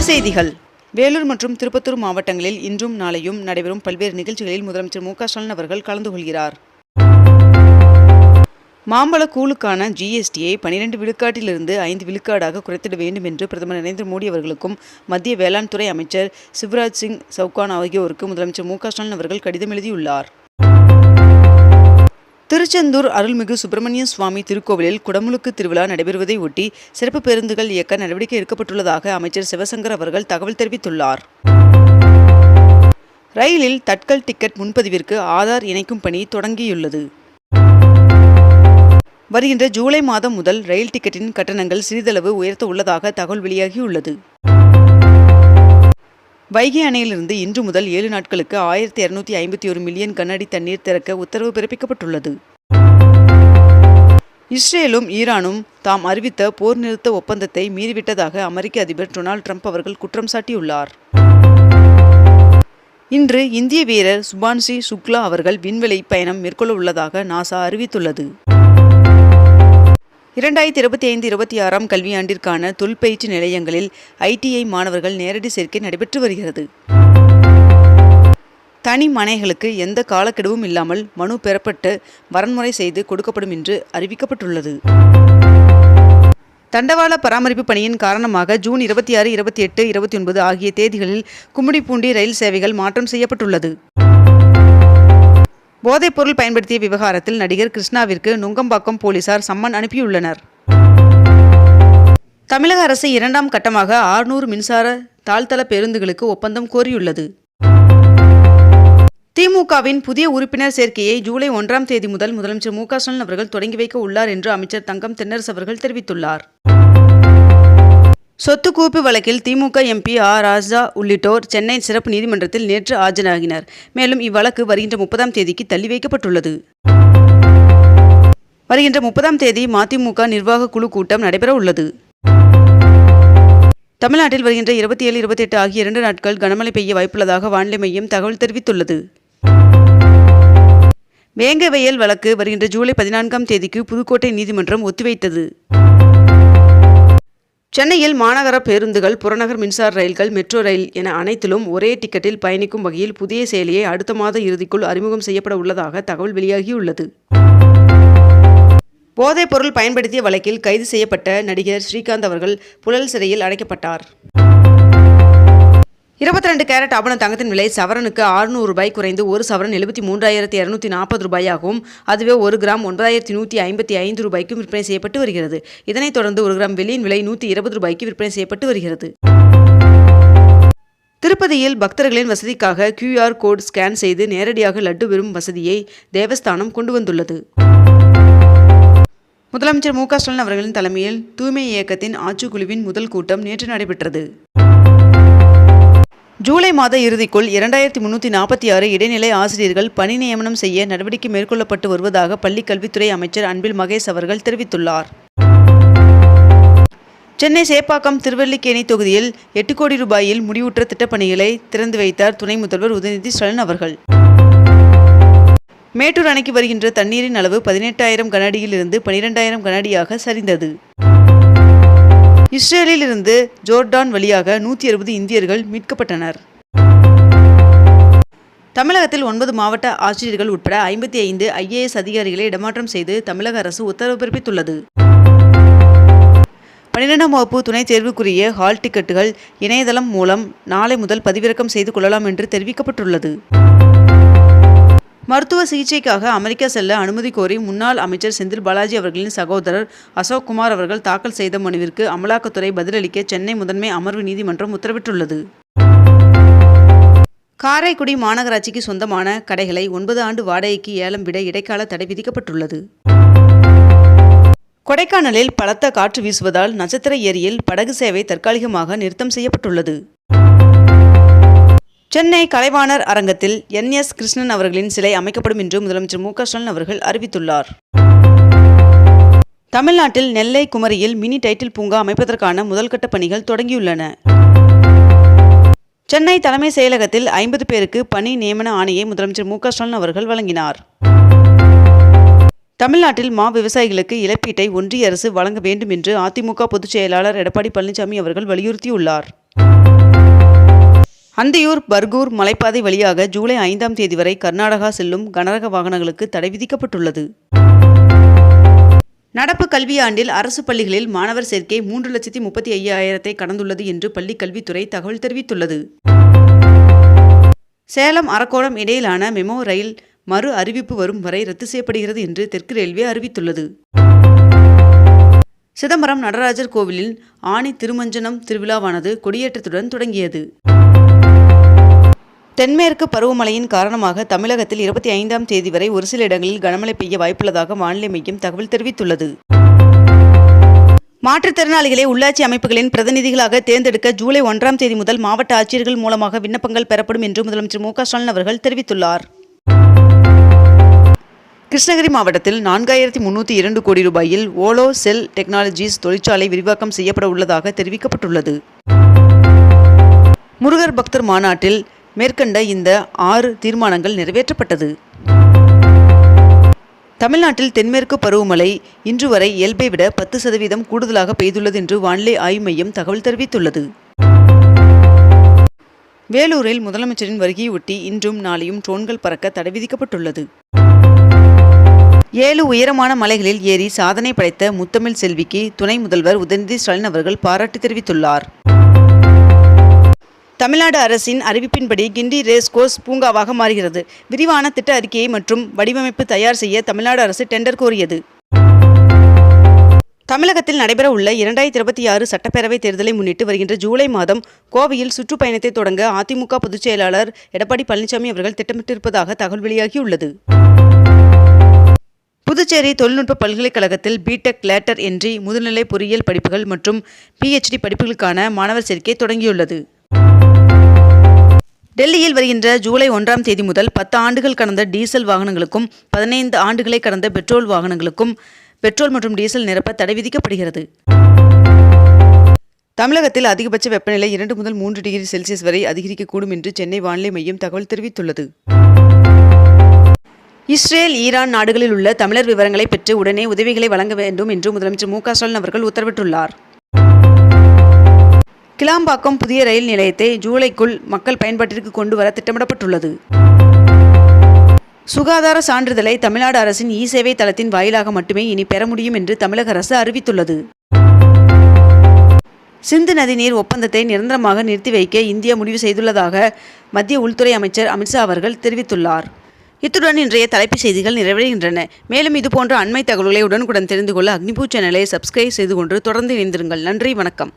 செய்திகள். வேலூர் மற்றும் திருப்பத்தூர் மாவட்டங்களில் இன்றும் நாளையும் நடைபெறும் பல்வேறு நிகழ்ச்சிகளில் முதலமைச்சர் மு க ஸ்டாலின் அவர்கள் கலந்து கொள்கிறார். மாம்பழ கூழுக்கான GSTயை 12 விழுக்காட்டிலிருந்து 5 விழுக்காடாக குறைத்திட வேண்டும் என்று பிரதமர் நரேந்திர மோடி அவர்களுக்கும் மத்திய வேளாண் துறை அமைச்சர் சிவராஜ் சிங் சவுகான் ஆகியோருக்கு முதலமைச்சர் மு க ஸ்டாலின் அவர்கள் கடிதம் எழுதியுள்ளார். திருச்செந்தூர் அருள்மிகு சுப்பிரமணிய சுவாமி திருக்கோவிலில் குடமுழுக்கு திருவிழா நடைபெறுவதை ஒட்டி சிறப்பு பேருந்துகள் இயக்க நடவடிக்கை எடுக்கப்பட்டுள்ளதாக அமைச்சர் சிவசங்கர் அவர்கள் தகவல் தெரிவித்துள்ளார். ரயிலில் தட்கல் டிக்கெட் முன்பதிவிற்கு ஆதார் இணைக்கும் பணி தொடங்கியுள்ளது. வருகின்ற ஜூலை மாதம் முதல் ரயில் டிக்கெட்டின் கட்டணங்கள் சிறிதளவு உயர்த்த உள்ளதாக தகவல் வெளியாகியுள்ளது. வைகை அணையிலிருந்து இன்று முதல் 7 நாட்களுக்கு 1251 மில்லியன் கனஅடி தண்ணீர் திறக்க உத்தரவு பிறப்பிக்கப்பட்டுள்ளது. இஸ்ரேலும் ஈரானும் தாம் அறிவித்த போர் நிறுத்த ஒப்பந்தத்தை மீறிவிட்டதாக அமெரிக்க அதிபர் டொனால்ட் ட்ரம்ப் அவர்கள் குற்றம் சாட்டியுள்ளார். இன்று இந்திய வீரர் சுபான்ஷி சுக்லா அவர்கள் விண்வெளி பயணம் மேற்கொள்ள உள்ளதாக நாசா அறிவித்துள்ளது. 2025-26 கல்வியாண்டிற்கான தொழிற்பயிற்சி நிலையங்களில் ITI மாணவர்கள் நேரடி சேர்க்கை நடைபெற்று வருகிறது. தனி மனைகளுக்கு எந்த காலக்கெடுவும் இல்லாமல் மனு பெறப்பட்டு வரன்முறை செய்து கொடுக்கப்படும் என்று அறிவிக்கப்பட்டுள்ளது. தண்டவாள பராமரிப்பு பணியின் காரணமாக ஜூன் 26, 28, 29 ஆகிய தேதிகளில் கும்மிடிப்பூண்டி ரயில் சேவைகள் மாற்றம் செய்யப்பட்டுள்ளது. போதைப்பொருள் பயன்படுத்திய விவகாரத்தில் நடிகர் கிருஷ்ணாவிற்கு நுங்கம்பாக்கம் போலீசார் சம்மன் அனுப்பியுள்ளனர். தமிழக அரசு 2ஆம் கட்டமாக 600 மின்சார தாழ்தள பேருந்துகளுக்கு ஒப்பந்தம் கோரியுள்ளது. திமுகவின் புதிய உறுப்பினர் சேர்க்கையை ஜூலை 1ஆம் தேதி முதல் முதலமைச்சர் மு க ஸ்டாலின் அவர்கள் தொடங்கி வைக்க உள்ளார் என்று அமைச்சர் தங்கம் தென்னரசு அவர்கள் தெரிவித்துள்ளார். சொத்து குவிப்பு வழக்கில் திமுக MP ஆர். ராஜா உள்ளிட்டோர் சென்னை சிறப்பு நீதிமன்றத்தில் நேற்று ஆஜராகினர். மேலும் இவ்வழக்கு வருகின்ற 30ஆம் தேதிக்கு தள்ளி வைக்கப்பட்டுள்ளது. வருகின்ற 30ஆம் தேதி மதிமுக நிர்வாக குழு கூட்டம் நடைபெற உள்ளது. தமிழ்நாட்டில் வருகின்ற 27, 28 ஆகிய 2 நாட்கள் கனமழை பெய்ய வாய்ப்புள்ளதாக வானிலை மையம் தகவல் தெரிவித்துள்ளது. வேங்கை வயல் வழக்கு வருகின்ற ஜூலை 14ஆம் தேதிக்கு புதுக்கோட்டை நீதிமன்றம் ஒத்திவைத்தது. சென்னையில் மாநகர பேருந்துகள், புறநகர் மின்சார ரயில்கள், மெட்ரோ ரயில் என அனைத்திலும் ஒரே டிக்கெட்டில் பயணிக்கும் வகையில் புதிய செயலியை அடுத்த மாத இறுதிக்குள் அறிமுகம் செய்யப்பட உள்ளதாக தகவல் வெளியாகியுள்ளது. போதைப் பொருள் பயன்படுத்திய வழக்கில் கைது செய்யப்பட்ட நடிகர் ஸ்ரீகாந்த் அவர்கள் புழல் சிறையில் அடைக்கப்பட்டார். 22 கேரட் ஆபண தங்கத்தின் விலை சவரனுக்கு 600 ரூபாய் குறைந்து ஒரு சவரன் 73,240 ரூபாயாகவும், அதுவே 1 கிராம் 9,155 ரூபாய்க்கும் விற்பனை செய்யப்பட்டு வருகிறது. இதனைத் தொடர்ந்து 1 கிராம் வெள்ளியின் விலை 120 ரூபாய்க்கு விற்பனை செய்யப்பட்டு வருகிறது. திருப்பதியில் பக்தர்களின் வசதிக்காக QR கோட் ஸ்கேன் செய்து நேரடியாக லட்டு பெறும் வசதியை தேவஸ்தானம் கொண்டு வந்துள்ளது. முதலமைச்சர் மு க ஸ்டாலின் அவர்களின் தலைமையில் தூய்மை இயக்கத்தின் ஆட்சிக்குழுவின் முதல் கூட்டம் நேற்று நடைபெற்றது. ஜூலை மாத இறுதிக்குள் 2346 இடைநிலை ஆசிரியர்கள் பணி நியமனம் செய்ய நடவடிக்கை மேற்கொள்ளப்பட்டு வருவதாக பள்ளிக் கல்வித்துறை அமைச்சர் அன்பில் மகேஷ் அவர்கள் தெரிவித்துள்ளார். சென்னை சேப்பாக்கம் திருவல்லிக்கேணி தொகுதியில் 8 கோடி ரூபாயில் முடிவுற்ற திட்டப்பணிகளை திறந்து வைத்தார் துணை முதல்வர் உதயநிதி ஸ்டாலின் அவர்கள். மேட்டூர் அணைக்கு வருகின்ற தண்ணீரின் அளவு 18,000 கனஅடியில் இருந்து 12,000 கனஅடியாக சரிந்தது. இஸ்ரேலில் இருந்து ஜோர்டான் வழியாக 160 இந்தியர்கள் மீட்கப்பட்டனர். தமிழகத்தில் 9 மாவட்ட ஆட்சியர்கள் உட்பட 55 IAS அதிகாரிகளை இடமாற்றம் செய்து தமிழக அரசு உத்தரவு பிறப்பித்துள்ளது. 12ஆம் வகுப்பு துணைத் தேர்வுக்குரிய ஹால் டிக்கெட்டுகள் இணையதளம் மூலம் நாளை முதல் பதிவிறக்கம் செய்து கொள்ளலாம் என்று தெரிவிக்கப்பட்டுள்ளது. மருத்துவ சிகிச்சைக்காக அமெரிக்கா செல்ல அனுமதி கோரி முன்னாள் அமைச்சர் செந்தில் பாலாஜி அவர்களின் சகோதரர் அசோக் குமார் அவர்கள் தாக்கல் செய்த மனுவிற்கு அமலாக்கத்துறை பதிலளிக்க சென்னை முதன்மை அமர்வு நீதிமன்றம் உத்தரவிட்டுள்ளது. காரைக்குடி மாநகராட்சிக்கு சொந்தமான கடைகளை 9 ஆண்டு வாடகைக்கு ஏலம் விட இடைக்கால தடை விதிக்கப்பட்டுள்ளது. கொடைக்கானலில் பலத்த காற்று வீசுவதால் நட்சத்திர ஏரியில் படகு சேவை தற்காலிகமாக நிறுத்தம் செய்யப்பட்டுள்ளது. சென்னை கலைவாணர் அரங்கத்தில் NS கிருஷ்ணன் அவர்களின் சிலை அமைக்கப்படும் என்று முதலமைச்சர் மு க ஸ்டாலின் அவர்கள் அறிவித்துள்ளார். தமிழ்நாட்டில் நெல்லை குமரியில் மினி டைட்டில் பூங்கா அமைப்பதற்கான முதல்கட்ட பணிகள் தொடங்கியுள்ளன. சென்னை தலைமை செயலகத்தில் 50 பேருக்கு பணி நியமன ஆணையை முதலமைச்சர் மு க ஸ்டாலின் அவர்கள் வழங்கினார். தமிழ்நாட்டில் மா விவசாயிகளுக்கு இழப்பீட்டை ஒன்றிய அரசு வழங்க வேண்டும் என்று அதிமுக பொதுச் செயலாளர் எடப்பாடி பழனிசாமி அவர்கள் வலியுறுத்தியுள்ளார். அந்தியூர் பர்கூர் மலைப்பாதை வழியாக ஜூலை 5ஆம் தேதி வரை கர்நாடகா செல்லும் கனரக வாகனங்களுக்கு தடை விதிக்கப்பட்டுள்ளது. நடப்பு கல்வியாண்டில் அரசு பள்ளிகளில் மாணவர் சேர்க்கை 3,35,000 கடந்துள்ளது என்று பள்ளிக் கல்வித்துறை தகவல் தெரிவித்துள்ளது. சேலம் அரக்கோணம் இடையிலான மெமோ ரயில் மறு அறிவிப்பு வரும் வரை ரத்து செய்யப்படுகிறது என்று தெற்கு ரயில்வே அறிவித்துள்ளது. சிதம்பரம் நடராஜர் கோவிலின் ஆனி திருமஞ்சனம் திருவிழாவானது கொடியேற்றத்துடன் தொடங்கியது. தென்மேற்கு பருவமழையின் காரணமாக தமிழகத்தில் 25ஆம் தேதி வரை ஒரு சில இடங்களில் கனமழை பெய்ய வாய்ப்புள்ளதாக வானிலை மையம் தகவல் தெரிவித்துள்ளது. மாற்றுத்திறனாளிகளை உள்ளாட்சி அமைப்புகளின் பிரதிநிதிகளாக தேர்ந்தெடுக்க ஜூலை 1ஆம் தேதி முதல் மாவட்ட ஆட்சியர்கள் மூலமாக விண்ணப்பங்கள் பெறப்படும் என்று முதலமைச்சர் மு.க. ஸ்டாலின் அவர்கள் தெரிவித்துள்ளார். கிருஷ்ணகிரி மாவட்டத்தில் 4,302 கோடி ரூபாயில் ஓலோ செல் டெக்னாலஜிஸ் தொழிற்சாலை விரிவாக்கம் செய்யப்பட உள்ளதாக தெரிவிக்கப்பட்டுள்ளது. முருகர் பக்தர் மாநாட்டில் மேற்கண்ட இந்த 6 தீர்மானங்கள் நிறைவேற்றப்பட்டது. தமிழ்நாட்டில் தென்மேற்கு பருவமழை இன்று வரை இயல்பை விட 10% கூடுதலாக பெய்துள்ளது என்று வானிலை ஆய்வு மையம் தகவல் தெரிவித்துள்ளது. வேலூரில் முதலமைச்சரின் வருகையொட்டி இன்றும் நாளையும் ட்ரோன்கள் பறக்க தடை விதிக்கப்பட்டுள்ளது. 7 உயரமான மலைகளில் ஏறி சாதனை படைத்த முத்தமிழ் செல்விக்கு துணை முதல்வர் உதயநிதி ஸ்டாலின் அவர்கள் பாராட்டு தெரிவித்துள்ளார். தமிழ்நாடு அரசின் அறிவிப்பின்படி கிண்டி ரேஸ் கோர்ஸ் பூங்காவாக மாறுகிறது. விரிவான திட்ட அறிக்கையை மற்றும் வடிவமைப்பு தயார் செய்ய தமிழ்நாடு அரசு டெண்டர் கோரியது. தமிழகத்தில் நடைபெற உள்ள 2026 சட்டப்பேரவை தேர்தலை முன்னிட்டு வருகின்ற ஜூலை மாதம் கோவையில் சுற்றுப்பயணத்தை தொடங்க அதிமுக பொதுச் செயலாளர் எடப்பாடி பழனிசாமி அவர்கள் திட்டமிட்டிருப்பதாக தகவல் வெளியாகியுள்ளது. புதுச்சேரி தொழில்நுட்ப பல்கலைக்கழகத்தில் பிடெக் லேட்டர் என்ட்ரி முதுநிலை பொறியியல் படிப்புகள் மற்றும் PhD படிப்புகளுக்கான மாணவர் சேர்க்கை தொடங்கியுள்ளது. டெல்லியில் வருகின்ற ஜூலை 1ஆம் தேதி முதல் 10 ஆண்டுகள் கடந்த டீசல் வாகனங்களுக்கும் 15 ஆண்டுகளை கடந்த பெட்ரோல் வாகனங்களுக்கும் பெட்ரோல் மற்றும் டீசல் நிரப்ப தடை விதிக்கப்படுகிறது. தமிழகத்தில் அதிகபட்ச வெப்பநிலை 2 முதல் 3 டிகிரி செல்சியஸ் வரை அதிகரிக்கக்கூடும் என்று சென்னை வானிலை மையம் தகவல் தெரிவித்துள்ளது. இஸ்ரேல் ஈரான் நாடுகளில் உள்ள தமிழர் விவரங்களை பெற்று உடனே உதவிகளை வழங்க வேண்டும் என்று முதலமைச்சர் மு.க. ஸ்டாலின் அவர்கள் உத்தரவிட்டுள்ளார். கிளாம்பாக்கம் புதிய ரயில் நிலையத்தை ஜூலைக்குள் மக்கள் பயன்பாட்டிற்கு கொண்டு வர திட்டமிடப்பட்டுள்ளது. சுகாதார சான்றிதழை தமிழ்நாடு அரசின் இ-சேவை தளத்தின் வாயிலாக மட்டுமே இனி பெற முடியும் என்று தமிழக அரசு அறிவித்துள்ளது. சிந்து நதிநீர் ஒப்பந்தத்தை நிரந்தரமாக நிறுத்தி வைக்க இந்தியா முடிவு செய்துள்ளதாக மத்திய உள்துறை அமைச்சர் அமித்ஷா அவர்கள் தெரிவித்துள்ளார். இத்துடன் இன்றைய தலைப்புச் செய்திகள் நிறைவடைகின்றன. மேலும் இதுபோன்ற அண்மை தகவல்களை உடனுக்குடன் தெரிந்து கொள்ள அக்னிபூ சேனலை சப்ஸ்கிரைப் செய்து கொண்டு தொடர்ந்து இணைந்திருங்கள். நன்றி, வணக்கம்.